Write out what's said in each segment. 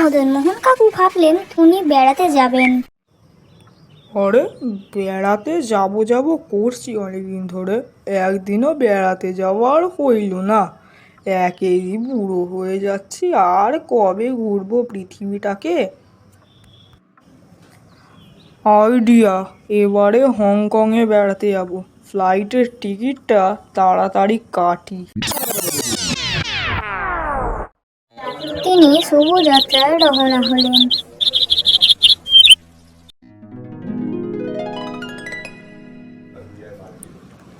মদন মোহন কাকু ভাবলেন উনি বেড়াতে যাবেন। আরে বেড়াতে যাব করছি অনেকদিন ধরে, একদিনও বেড়াতে যাওয়ার হইল না। একেই বুড়ো হয়ে যাচ্ছি, আর কবে ঘুরবো পৃথিবীটাকে। আইডিয়া, এবারে হংকংয়ে বেড়াতে যাব। ফ্লাইটের টিকিটটা তাড়াতাড়ি কাটি। তিনি শুভ যাত্রায় রওনা হলেন।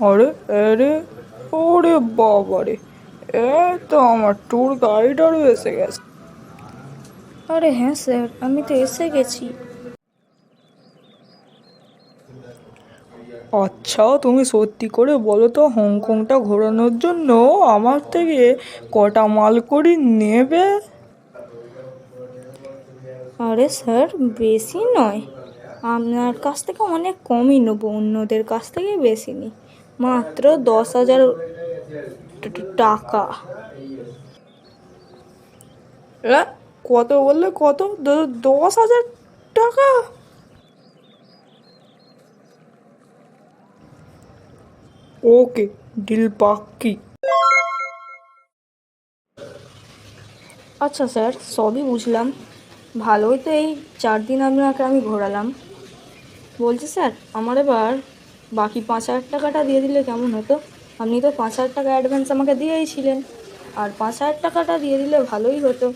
আরে আরে, ওরে বাবারে, তো আমার ট্যুর গাইডারও এসে গেছে। আরে হ্যাঁ স্যার, আমি তো এসে গেছি। আচ্ছা, তুমি সত্যি করে বলো তো, হংকংটা ঘোরানোর জন্য আমার থেকে কটা মাল করি নেবে? আরে স্যার, বেশি নয়, আপনার কাছ থেকে অনেক কমই নেবো, অন্যদের কাছ থেকে বেশি নিই, মাত্র 10,000 টাকা। কত বললে? কত? 10,000 টাকা? ওকে, ডিল পাক্কি। আচ্ছা স্যার, সবই বুঝলাম, ভালোই তো এই 4 দিন আপনাকে আমি ঘোরালাম। বলছি স্যার, আমার এবার বাকি 5,000 টাকাটা দিয়ে দিলে কেমন হতো? আপনি তো 5,000 টাকা অ্যাডভান্স আমাকে দিয়েইছিলেন, আর 5,000 টাকাটা দিয়ে দিলে ভালোই হতো।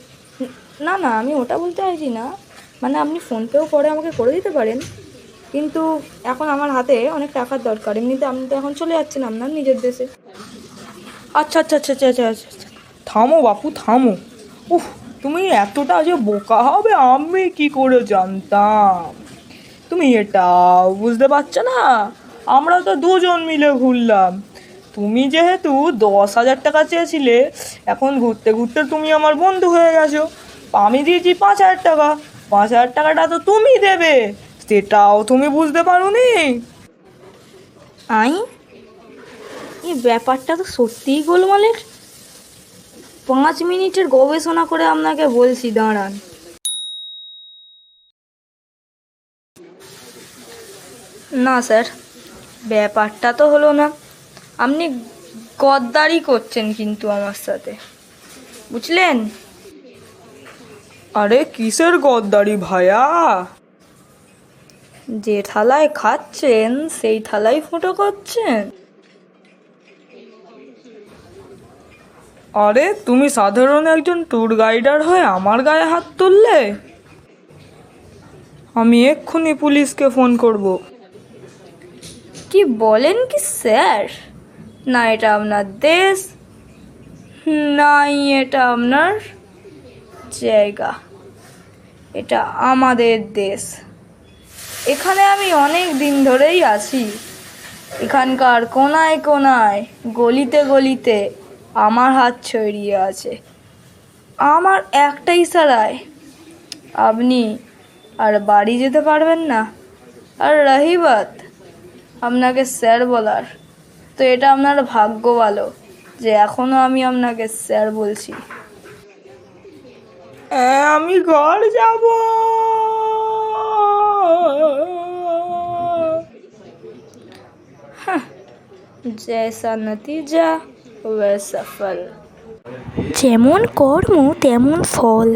না না, আমি ওটা বলতে চাইছি না, মানে আপনি ফোনপেও পরে আমাকে করে দিতে পারেন, কিন্তু এখন আমার হাতে অনেক টাকার দরকার। এমনিতে আপনি তো এখন চলে যাচ্ছেন আপনার নিজের দেশে। আচ্ছা আচ্ছা আচ্ছা আচ্ছা আচ্ছা আচ্ছা আচ্ছা। থামো বাপু, থামো। উফ, তুমি এতটা যে বোকা হবে আমি কি করে জানতাম? তুমি এটাও বুঝতে পারছো না? আমরা তো দুজন মিলে ঘুরলাম। তুমি যেহেতু 10,000 টাকা চেয়েছিলে, এখন ঘুরতে ঘুরতে তুমি আমার বন্ধু হয়ে গেছো। আমি দিয়েছি 5,000 টাকা। 5,000 টাকাটা তো তুমি দেবে, সেটাও তুমি বুঝতে পারোনি। আই, এই ব্যাপারটা তো সত্যিই গোলমালের। 5 মিনিটের গবেষণা করে আপনাকে বলছি, দাঁড়ান। না স্যার, ব্যাপারটা তো হলো না। আপনি গদ্দারি করছেন কিন্তু আমার সাথে, বুঝলেন? আরে কিসের গদ্দারি ভাইয়া? যে থালায় খাচ্ছেন সেই থালাই ফুটো করছেন। আরে তুমি সাধারণ একজন ট্যুর গাইডার হয়ে আমার গায়ে হাত তুললে? আমি এক্ষুনি পুলিশকে ফোন করব। কি বলেন কি স্যার? না এটা আপনার দেশ, নাই এটা আপনার জায়গা, এটা আমাদের দেশ। এখানে আমি অনেক দিন ধরেই আছি। এখানকার কোনায় কোনায়, গলিতে গলিতে আমার হাত ছড়িয়ে আছে। আমার একটা ইশারায় আপনি আর বাড়ি যেতে পারবেন না। আর রহিবাত আপনাকে স্যার বলার, তো এটা আপনার ভাগ্য ভালো যে এখনও আমি আপনাকে স্যার বলছি। আমি ঘর যাব। জৈসা নতিজা ওয়ৈসা ফল। যেমন কর্ম তেমন ফল।